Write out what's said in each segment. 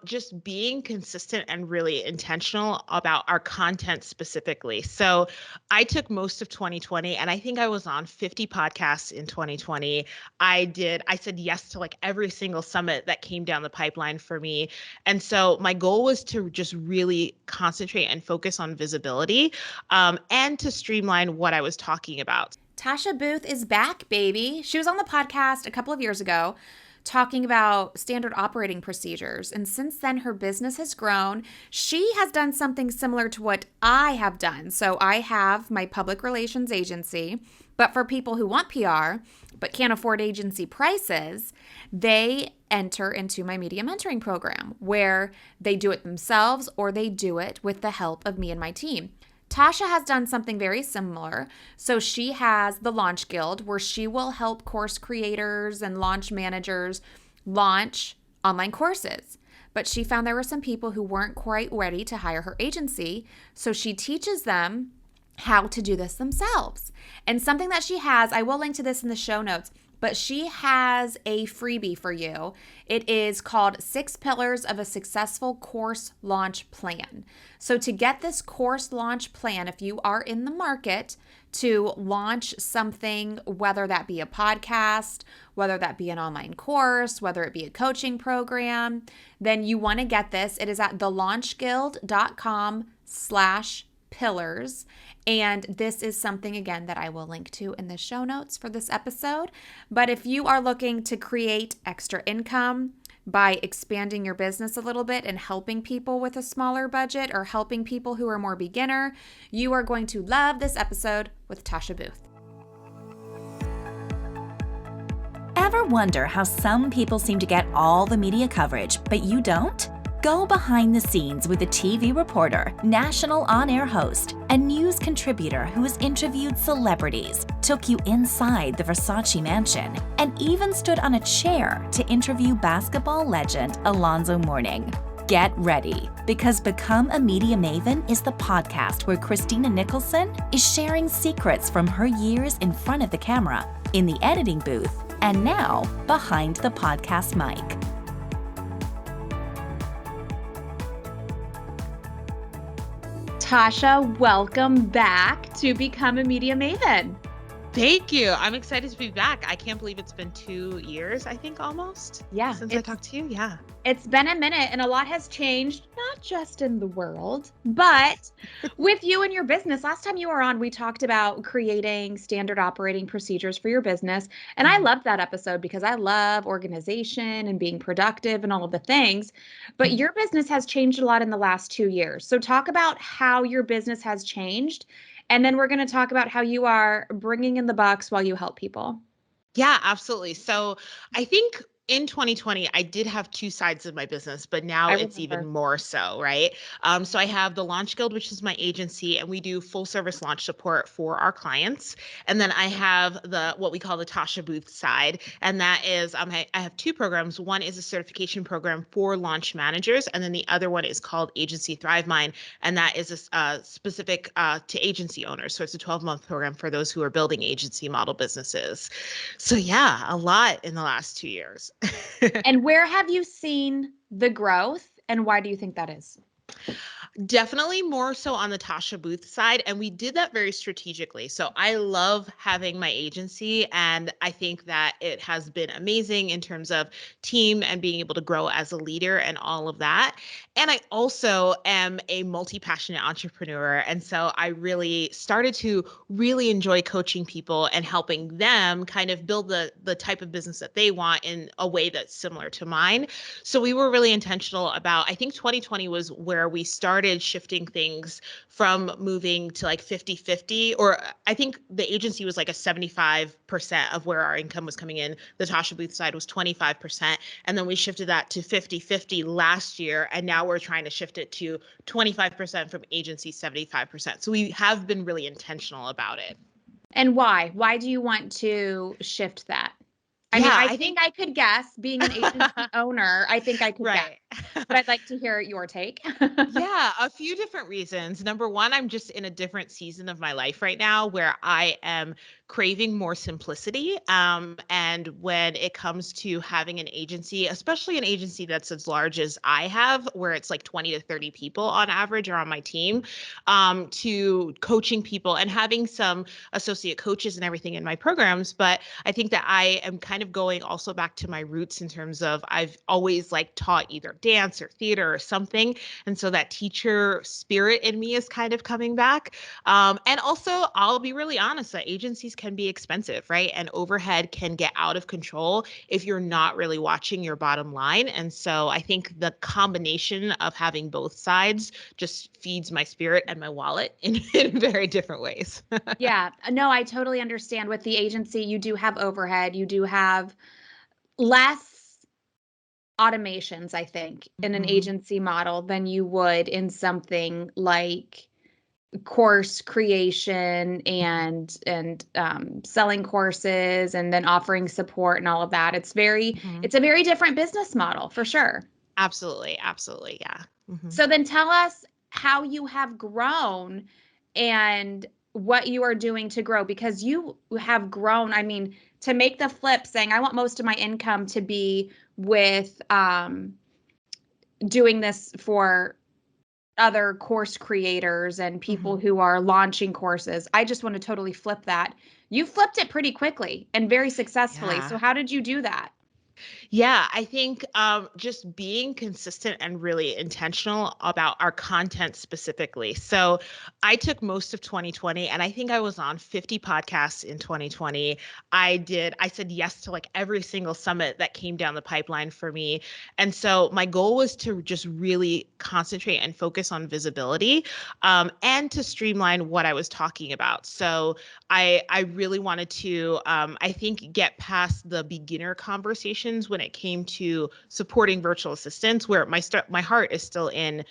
just being consistent and really intentional about our content specifically. So I took most of 2020 and I think I was on 50 podcasts in 2020. I said yes to like every single summit that came down the pipeline for me. And so my goal was to just really concentrate and focus on visibility, and to streamline what I was talking about. Tasha Booth is back, baby. She was on the podcast a couple of years ago talking about standard operating procedures. And since then, her business has grown. She has done something similar to what I have done. So I have my public relations agency, but for people who want PR but can't afford agency prices, they enter into my media mentoring program where they do it themselves or they do it with the help of me and my team. Tasha has done something very similar. So she has the Launch Guild where she will help course creators and launch managers launch online courses. But she found there were some people who weren't quite ready to hire her agency. So she teaches them how to do this themselves. And something that she has, I will link to this in the show notes, but she has a freebie for you. It is called 6 Pillars of a Successful Course Launch Plan. So to get this course launch plan, if you are in the market to launch something, whether that be a podcast, whether that be an online course, whether it be a coaching program, then you want to get this. It is at thelaunchguild.com/pillars. And this is something, again, that I will link to in the show notes for this episode. But if you are looking to create extra income by expanding your business a little bit and helping people with a smaller budget or helping people who are more beginner, you are going to love this episode with Tasha Booth. Ever wonder how some people seem to get all the media coverage, but you don't? Go behind the scenes with a TV reporter, national on-air host, and news contributor who has interviewed celebrities, took you inside the Versace mansion, and even stood on a chair to interview basketball legend Alonzo Mourning. Get ready, because Become a Media Maven is the podcast where Christina Nicholson is sharing secrets from her years in front of the camera, in the editing booth, and now behind the podcast mic. Tasha, welcome back to Become a Media Maven. Thank you. I'm excited to be back. I can't believe it's been 2 years, I think almost. Yeah. Since I talked to you. Yeah. It's been a minute and a lot has changed, not just in the world, but with you and your business. Last time you were on, we talked about creating standard operating procedures for your business. And I loved that episode because I love organization and being productive and all of the things. But your business has changed a lot in the last 2 years. So talk about how your business has changed. And then we're going to talk about how you are bringing in the bucks while you help people. Yeah, absolutely. So I think in 2020, I did have 2 sides of my business, but now it's even more so, right? So I have the Launch Guild, which is my agency, and we do full service launch support for our clients. And then I have what we call the Tasha Booth side, and that is I have 2 programs. One is a certification program for launch managers, and then the other one is called Agency Thrive Mind, and that is specific to agency owners. So it's a 12-month program for those who are building agency model businesses. So yeah, a lot in the last 2 years. And where have you seen the growth and why do you think that is? Definitely more so on the Tasha Booth side. And we did that very strategically. So I love having my agency. And I think that it has been amazing in terms of team and being able to grow as a leader and all of that. And I also am a multi-passionate entrepreneur. And so I really started to really enjoy coaching people and helping them kind of build the type of business that they want in a way that's similar to mine. So we were really intentional about, I think 2020 was where we started shifting things from moving to like 50-50, or I think the agency was like a 75% of where our income was coming in. The Tasha Booth side was 25%. And then we shifted that to 50-50 last year. And now we're trying to shift it to 25% from agency, 75%. So we have been really intentional about it. And why? Why do you want to shift that? I mean, I think I could guess, being an agency owner, I think I could guess. but I'd like to hear your take. Yeah, a few different reasons. Number one, I'm just in a different season of my life right now where I am craving more simplicity. And when it comes to having an agency, especially an agency that's as large as I have, where it's like 20 to 30 people on average are on my team, to coaching people and having some associate coaches and everything in my programs. But I think that I am kind of going also back to my roots in terms of I've always like taught either dance or theater or something. And so that teacher spirit in me is kind of coming back. And also, I'll be really honest that agencies can be expensive, right? And overhead can get out of control if you're not really watching your bottom line. And so I think the combination of having both sides just feeds my spirit and my wallet in very different ways. Yeah, no, I totally understand. With the agency, you do have overhead, you do have less automations, I think, in an Mhm. agency model than you would in something like course creation and selling courses and then offering support and all of that. Mhm. It's a very different business model for sure. Absolutely. Absolutely. Yeah. Mhm. So then tell us how you have grown and what you are doing to grow, because you have grown. I mean, to make the flip saying, I want most of my income to be with doing this for other course creators and people Mhm. who are launching courses. I just want to totally flip that. You flipped it pretty quickly and very successfully. So Yeah. how did you do that? Yeah, I think just being consistent and really intentional about our content specifically. So I took most of 2020 and I think I was on 50 podcasts in 2020. I said yes to like every single summit that came down the pipeline for me. And so my goal was to just really concentrate and focus on visibility, and to streamline what I was talking about. So I really wanted to I think get past the beginner conversations when it came to supporting virtual assistants, where my heart is still in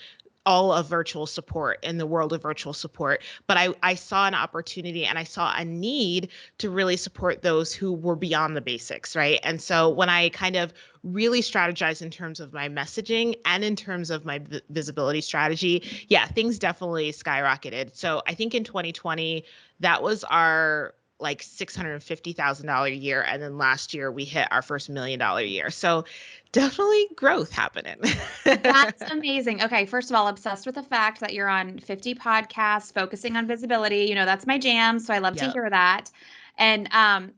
all of virtual support in the world of virtual support. But I saw an opportunity and I saw a need to really support those who were beyond the basics, right? And so when I kind of really strategized in terms of my messaging and in terms of my visibility strategy, yeah, things definitely skyrocketed. So I think in 2020, that was our like $650,000 year. And then last year we hit our first $1 million year. So definitely growth happening. That's amazing. Okay, first of all, obsessed with the fact that you're on 50 podcasts focusing on visibility. You know, that's my jam, so I love to Yep. hear that. And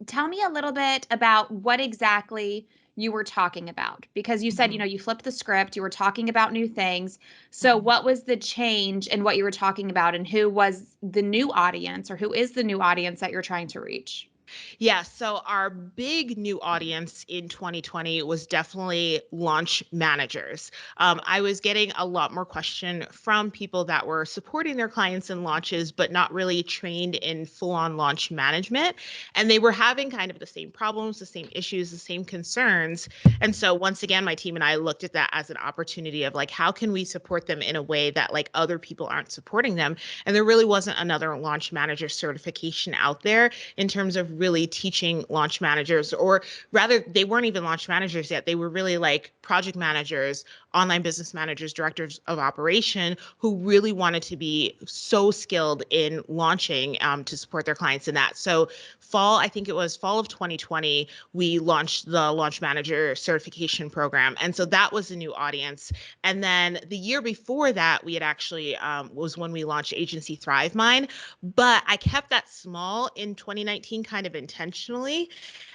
tell me a little bit about what exactly you were talking about, because you said, you Mhm. know, you flipped the script, you were talking about new things. So Mhm. what was the change in what you were talking about, and who was the new audience, or who is the new audience that you're trying to reach? Yeah, so our big new audience in 2020 was definitely launch managers. I was getting a lot more question from people that were supporting their clients in launches, but not really trained in full-on launch management. And they were having kind of the same problems, the same issues, the same concerns. And so once again, my team and I looked at that as an opportunity of like, how can we support them in a way that like other people aren't supporting them? And there really wasn't another launch manager certification out there in terms of really teaching launch managers, or rather, they weren't even launch managers yet. They were really like project managers, online business managers, directors of operation who really wanted to be so skilled in launching, to support their clients in that. So, I think it was fall of 2020, we launched the launch manager certification program. And so that was a new audience. And then the year before that, we had actually was when we launched Agency Thrive Mine, but I kept that small in 2019 kind of intentionally.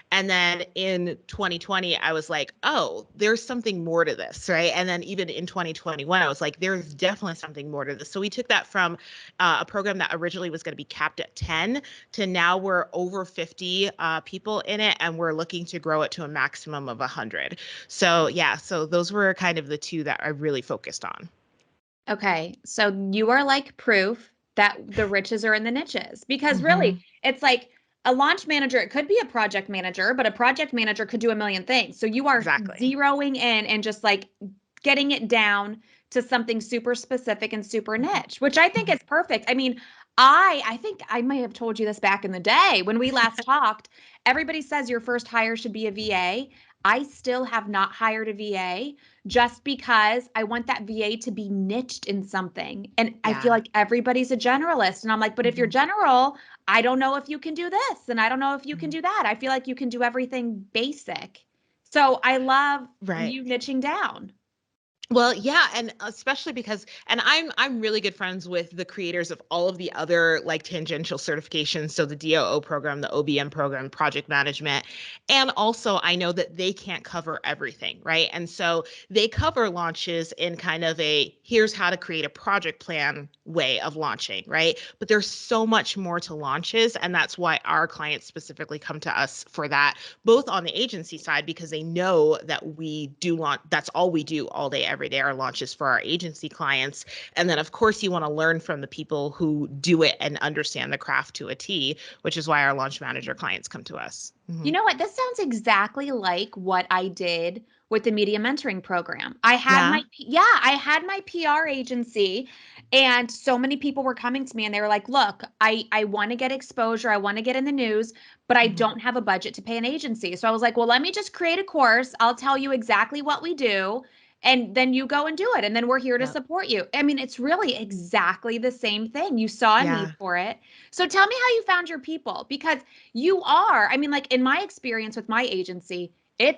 And then in 2020, I was like, oh, there's something more to this, right? And then even in 2021, I was like, there's definitely something more to this. So we took that from a program that originally was going to be capped at 10 to now we're over 50 people in it, and we're looking to grow it to a maximum of 100. So yeah, so those were kind of the two that I really focused on. Okay, so you are like proof that the riches are in the niches, because really, Hmm. it's like a launch manager, it could be a project manager, but a project manager could do a million things. So you are Exactly. zeroing in and just like getting it down to something super specific and super Hmm. niche, which I think Hmm. is perfect. I mean, I think I may have told you this back in the day when we last talked. Everybody says your first hire should be a VA. I still have not hired a VA just because I want that VA to be niched in something. And I feel Yeah. like everybody's a generalist. And I'm like, but if you're Mhm. general, I don't know if you can do this and I don't know if you can Mhm. do that. I feel like you can do everything basic. So I love Right. you niching down. Well, yeah, and especially because and I'm really good friends with the creators of all of the other like tangential certifications, so the DOO program, the OBM program, project management, and also I know that they can't cover everything, right? And so they cover launches in kind of a here's how to create a project plan way of launching, right? But there's so much more to launches, and that's why our clients specifically come to us for that, both on the agency side because they know that we do launch, that's all we do all day every day, our launches for our agency clients. And then of course you want to learn from the people who do it and understand the craft to a T, which is why our launch manager clients come to us. You know what? This sounds exactly like what I did with the media mentoring program. Yeah. I had my PR agency and so many people were coming to me and they were like, "Look, I want to get exposure, I want to get in the news, but I Mhm. don't have a budget to pay an agency." So I was like, "Well, let me just create a course. I'll tell you exactly what we do and then you go and do it and then we're here to Yep. support you." I mean, it's really exactly the same thing. You saw a need Yeah. for it. So tell me how you found your people because you are. I mean, like in my experience with my agency, the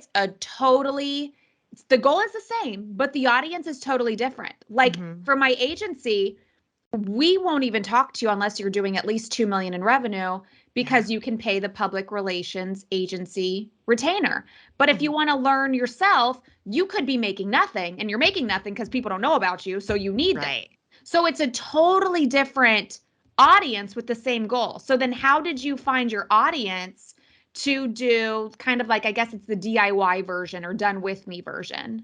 goal is the same, but the audience is totally different. Like Mhm. for my agency, we won't even talk to you unless you're doing at least 2 million in revenue Yeah. because you can pay the public relations agency retainer. But if you Mhm. want to learn yourself, you could be making nothing and you're making nothing because people don't know about you, so you need them. Right. So it's a totally different audience with the same goal. So then how did you find your audience to do kind of like I guess it's the DIY version or done with me version?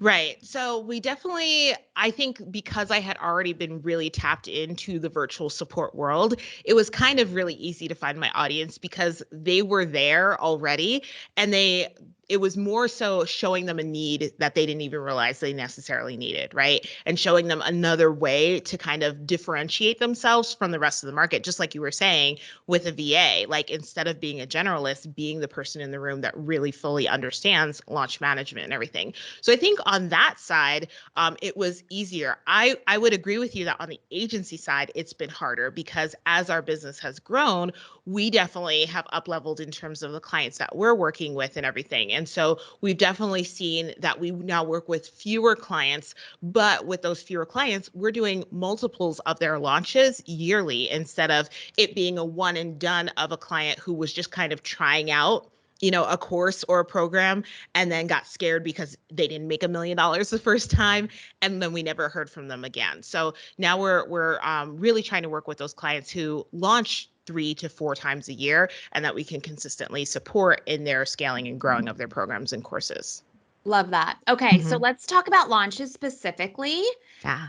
Right. So we definitely, I think because I had already been really tapped into the virtual support world, it was kind of really easy to find my audience because they were there already and it was more so showing them a need that they didn't even realize they necessarily needed, right? And showing them another way to kind of differentiate themselves from the rest of the market, just like you were saying with a VA, like instead of being a generalist, being the person in the room that really fully understands launch management and everything. So I think on that side, it was easier. I would agree with you that on the agency side, it's been harder because as our business has grown, we definitely have up leveled in terms of the clients that we're working with and everything. And so we've definitely seen that we now work with fewer clients, but with those fewer clients, we're doing multiples of their launches yearly instead of it being a one and done of a client who was just kind of trying out a course or a program and then got scared because they didn't make $1 million the first time and then we never heard from them again. So now we're really trying to work with those clients who launch 3 to 4 times a year and that we can consistently support in their scaling and growing of their programs and courses. Love that. Okay, so Hmm. let's talk about launches specifically. Yeah.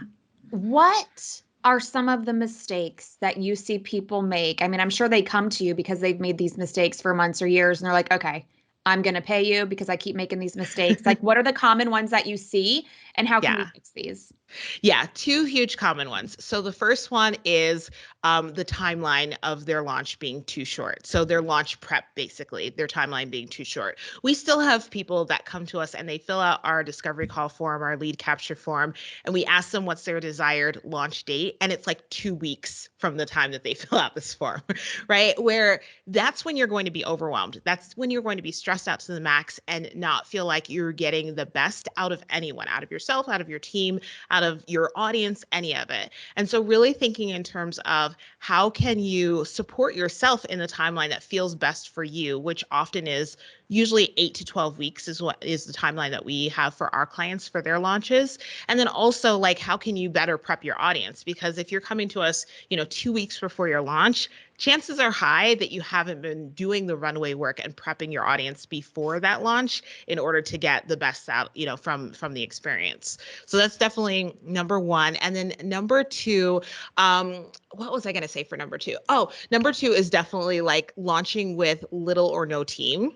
What are some of the mistakes that you see people make? I mean, I'm sure they come to you because they've made these mistakes for months or years and they're like, okay, I'm going to pay you because I keep making these mistakes. Like, what are the common ones that you see and how can we Yeah. fix these? Yeah, two huge common ones. So the first one is the timeline of their launch being too short. So their launch prep, basically, their timeline being too short. We still have people that come to us and they fill out our discovery call form, our lead capture form, and we ask them what's their desired launch date. And it's like 2 weeks from the time that they fill out this form, right? Where that's when you're going to be overwhelmed. That's when you're going to be stressed out to the max and not feel like you're getting the best out of anyone, out of yourself, out of your team, out of your audience, any of it. And so really thinking in terms of how can you support yourself in the timeline that feels best for you, which often is usually 8 to 12 weeks is what is the timeline that we have for our clients for their launches. And then also like how can you better prep your audience? Because if you're coming to us, 2 weeks before your launch, chances are high that you haven't been doing the runway work and prepping your audience before that launch in order to get the best out, from the experience. So that's definitely number one. And then number two, what was I going to say for number two? Oh, number two is definitely like launching with little or no team.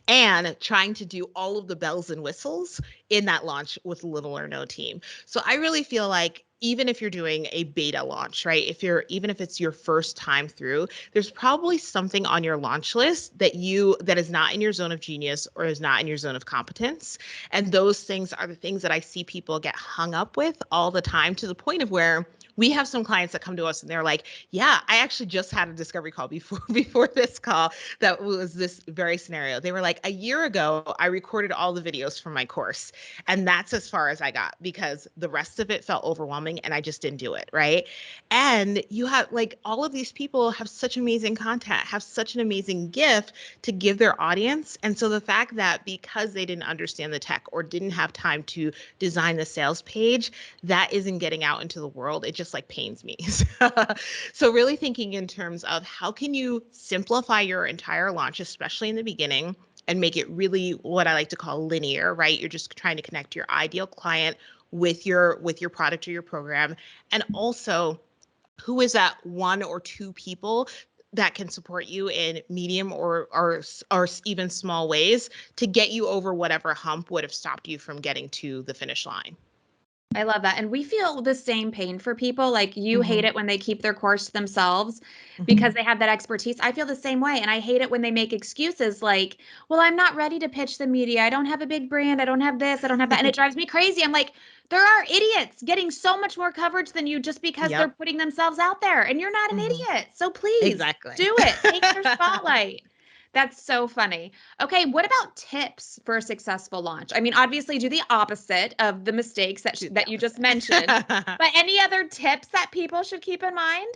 and trying to do all of the bells and whistles in that launch with little or no team. So I really feel like even if you're doing a beta launch, right? Even if it's your first time through, there's probably something on your launch list that is not in your zone of genius or is not in your zone of competence. And those things are the things that I see people get hung up with all the time, to the point of where we have some clients that come to us and they're like, yeah, I actually just had a discovery call before this call that was this very scenario. They were like, a year ago, I recorded all the videos from my course, and that's as far as I got because the rest of it felt overwhelming and I just didn't do it. Right. And you have, like, all of these people have such amazing content, have such an amazing gift to give their audience. And so the fact that because they didn't understand the tech or didn't have time to design the sales page, that isn't getting out into the world, it just like pains me. So really thinking in terms of how can you simplify your entire launch, especially in the beginning, and make it really what I like to call linear, right? You're just trying to connect your ideal client with your product or your program. And also, who is that one or two people that can support you in medium or even small ways to get you over whatever hump would have stopped you from getting to the finish line. I love that. And we feel the same pain for people. Like, you hate Mm-hmm. it when they keep their course to themselves because Mm-hmm. they have that expertise. I feel the same way. And I hate it when they make excuses like, well, I'm not ready to pitch the media. I don't have a big brand. I don't have this. I don't have that. And it drives me crazy. I'm like, there are idiots getting so much more coverage than you just because they're Yep. putting themselves out there. And you're not an Mm-hmm. idiot. So please Exactly. do it. Take your spotlight. That's so funny. Okay, what about tips for a successful launch? I mean, obviously do the opposite of the mistakes Do the that you just mentioned, opposite. but any other tips that people should keep in mind?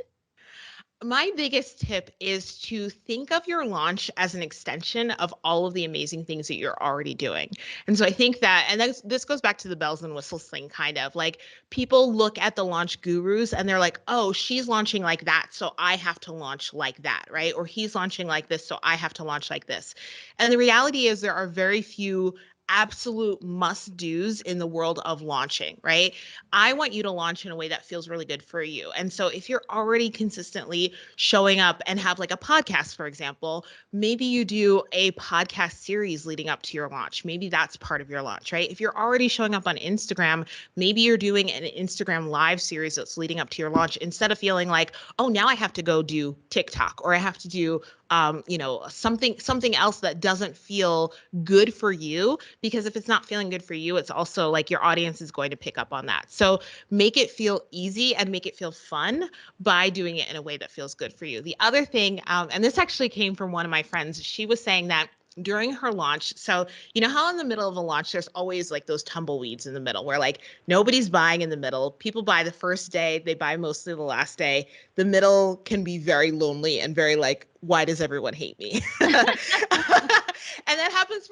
My biggest tip is to think of your launch as an extension of all of the amazing things that you're already doing. And so I think that, and this goes back to the bells and whistles thing, kind of like people look at the launch gurus and they're like, oh, she's launching like that, so I have to launch like that, right? Or he's launching like this, so I have to launch like this. And the reality is there are very few absolute must do's in the world of launching, right? I want you to launch in a way that feels really good for you. And so if you're already consistently showing up and have like a podcast, for example, maybe you do a podcast series leading up to your launch. Maybe that's part of your launch, right? If you're already showing up on Instagram, maybe you're doing an Instagram live series that's leading up to your launch instead of feeling like, oh, now I have to go do TikTok or I have to do something else that doesn't feel good for you, because if it's not feeling good for you, it's also like your audience is going to pick up on that. So make it feel easy and make it feel fun by doing it in a way that feels good for you. The other thing, and this actually came from one of my friends, she was saying that during her launch, so you know how in the middle of a launch there's always like those tumbleweeds in the middle where like nobody's buying in the middle, people buy the first day, they buy mostly the last day. The middle can be very lonely and very like, why does everyone hate me? And that happens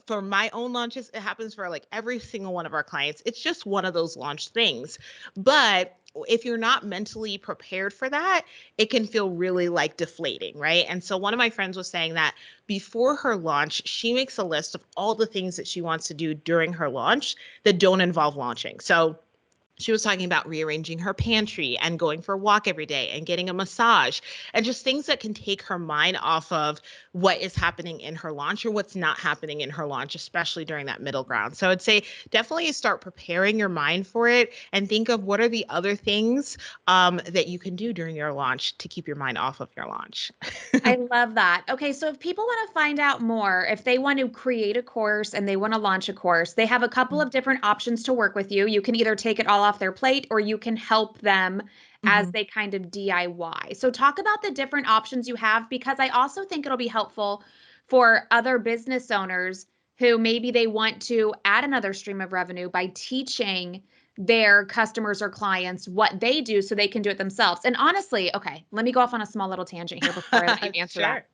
for my own launches. It happens for like every single one of our clients. It's just one of those launch things. But if you're not mentally prepared for that, it can feel really like deflating, right? And so one of my friends was saying that before her launch, she makes a list of all the things that she wants to do during her launch that don't involve launching. So she was talking about rearranging her pantry and going for a walk every day and getting a massage and just things that can take her mind off of what is happening in her launch or what's not happening in her launch, especially during that middle ground. So I'd say definitely start preparing your mind for it and think of what are the other things that you can do during your launch to keep your mind off of your launch. I love that. Okay, so if people want to find out more, if they want to create a course and they want to launch a course, they have a couple of different options to work with you. You can either take it all off their plate or you can help them as Mm-hmm. they kind of DIY. So talk about the different options you have, because I also think it'll be helpful for other business owners who maybe they want to add another stream of revenue by teaching their customers or clients what they do so they can do it themselves. And honestly, okay, let me go off on a small little tangent here before I let you answer that. Sure.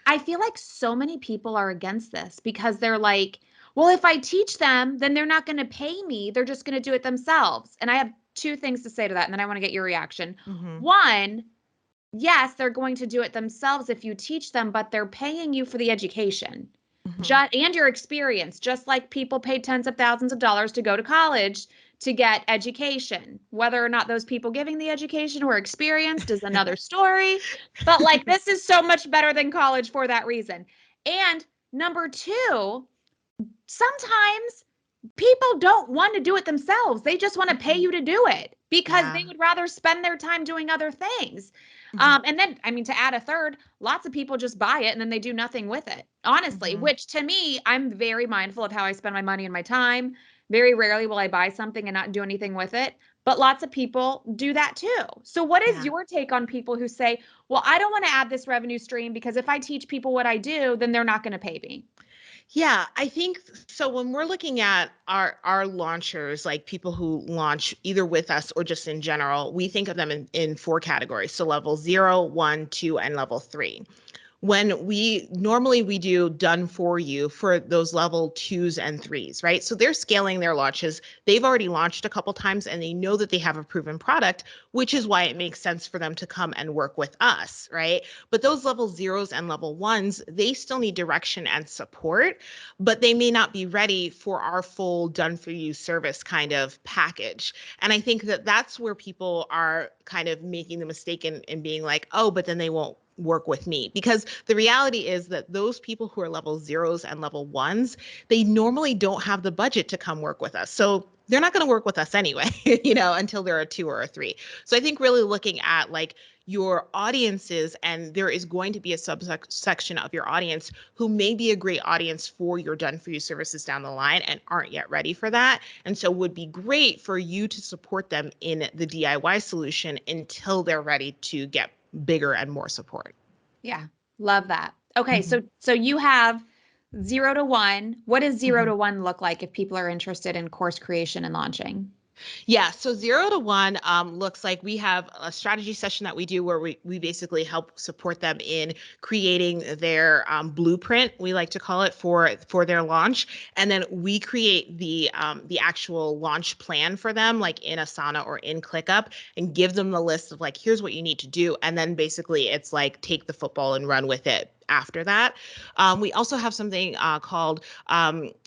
I feel like so many people are against this because they're like, well, if I teach them, then they're not going to pay me. They're just going to do it themselves. And I have two things to say to that, and then I want to get your reaction. Mm-hmm. One, yes, they're going to do it themselves if you teach them, but they're paying you for the education Mm-hmm. just and your experience, just like people pay tens of thousands of dollars to go to college to get education. Whether or not those people giving the education were experienced is another story. But like, this is so much better than college for that reason. And Number two, sometimes people don't want to do it themselves. They just want to pay you to do it because they Yeah. would rather spend their time doing other things. Mhm. And then, I mean, to add a third, lots of people just buy it and then they do nothing with it, honestly, Mhm. which to me, I'm very mindful of how I spend my money and my time. Very rarely will I buy something and not do anything with it. But lots of people do that too. So, what is Yeah. your take on people who say, well, I don't want to add this revenue stream because if I teach people what I do, then they're not going to pay me? Yeah, I think so when we're looking at our launchers, like people who launch either with us or just in general, we think of them in four categories. So level 0, 1, 2, and level 3. When we do done for you for those level 2s and 3s, right? So they're scaling their launches. They've already launched a couple times and they know that they have a proven product, which is why it makes sense for them to come and work with us, right? But those level 0s and level 1s, they still need direction and support, but they may not be ready for our full done for you service kind of package. And I think that that's where people are kind of making the mistake in being like, oh, but then they won't work with me, because the reality is that those people who are level 0s and level 1s, they normally don't have the budget to come work with us, so they're not going to work with us anyway, until they're a 2 or a 3. So I think really looking at like your audiences, and there is going to be a subsection of your audience who may be a great audience for your done for you services down the line and aren't yet ready for that, and so would be great for you to support them in the DIY solution until they're ready to get bigger and more support. Yeah, love that. Okay, Mhm. so you have 0 to 1. What does 0 Mhm. to 1 look like if people are interested in course creation and launching? Yeah, so 0 to 1 looks like we have a strategy session that we do where we basically help support them in creating their blueprint, we like to call it, for their launch, and then we create the actual launch plan for them, like in Asana or in ClickUp, and give them the list of like, here's what you need to do, and then basically it's like take the football and run with it after that. We also have something called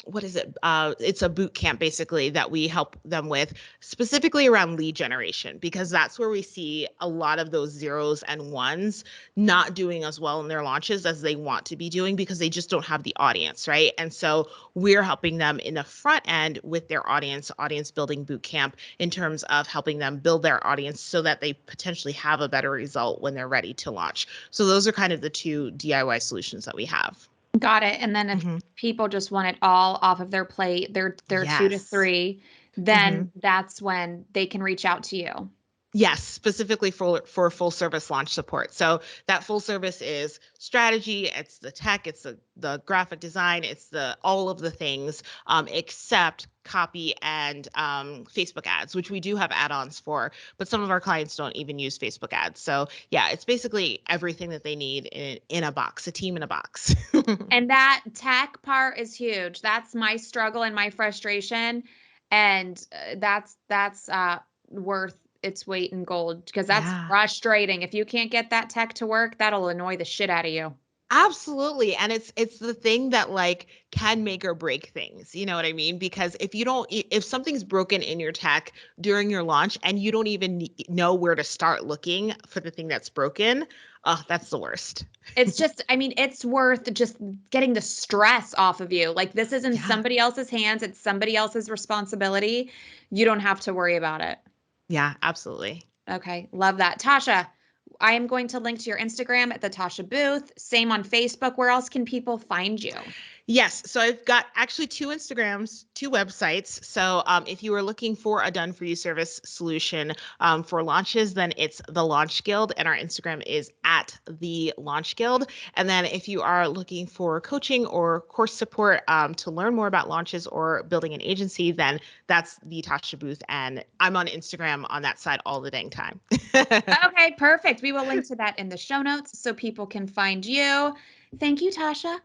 what is it? It's a boot camp basically that we help them with, specifically around lead generation, because that's where we see a lot of those 0s and 1s not doing as well in their launches as they want to be doing because they just don't have the audience, right? And so we're helping them in the front end with their audience building boot camp, in terms of helping them build their audience so that they potentially have a better result when they're ready to launch. So those are kind of the two DIY solutions that we have. Got it. And then if Mhm. people just want it all off of their plate, they're 2 to Yes. 3, Mhm. then that's when they can reach out to you. Yes, specifically for full service launch support. So that full service is strategy, it's the tech, it's the graphic design, it's the all of the things, except copy and Facebook ads, which we do have add-ons for, but some of our clients don't even use Facebook ads. So yeah, it's basically everything that they need in a box, a team in a box. And that tech part is huge. That's my struggle and my frustration, and that's worth its weight in gold because that's Yeah. frustrating. If you can't get that tech to work, that'll annoy the shit out of you. Absolutely. And it's the thing that like can make or break things. You know what I mean? Because if you don't if something's broken in your tech during your launch and you don't even know where to start looking for the thing that's broken, oh, that's the worst. It's just, I mean, it's worth just getting the stress off of you. Like, this is in Yeah. somebody else's hands, it's somebody else's responsibility. You don't have to worry about it. Yeah, absolutely. Okay, love that. Tasha, I am going to link to your Instagram at the Tasha Booth. Same on Facebook. Where else can people find you? Yes. So I've got actually two Instagrams, two websites. So if you are looking for a done for you service solution for launches, then it's the Launch Guild, and our Instagram is at the Launch Guild. And then if you are looking for coaching or course support to learn more about launches or building an agency, then that's the Tasha Booth. And I'm on Instagram on that side all the dang time. Okay, perfect. We will link to that in the show notes so people can find you. Thank you, Tasha.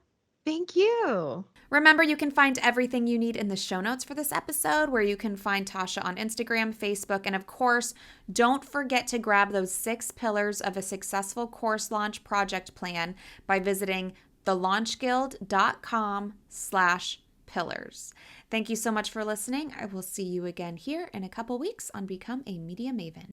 Thank you. Remember, you can find everything you need in the show notes for this episode, where you can find Tasha on Instagram, Facebook, and of course, don't forget to grab those 6 pillars of a successful course launch project plan by visiting thelaunchguild.com/pillars. Thank you so much for listening. I will see you again here in a couple weeks on Become a Media Maven.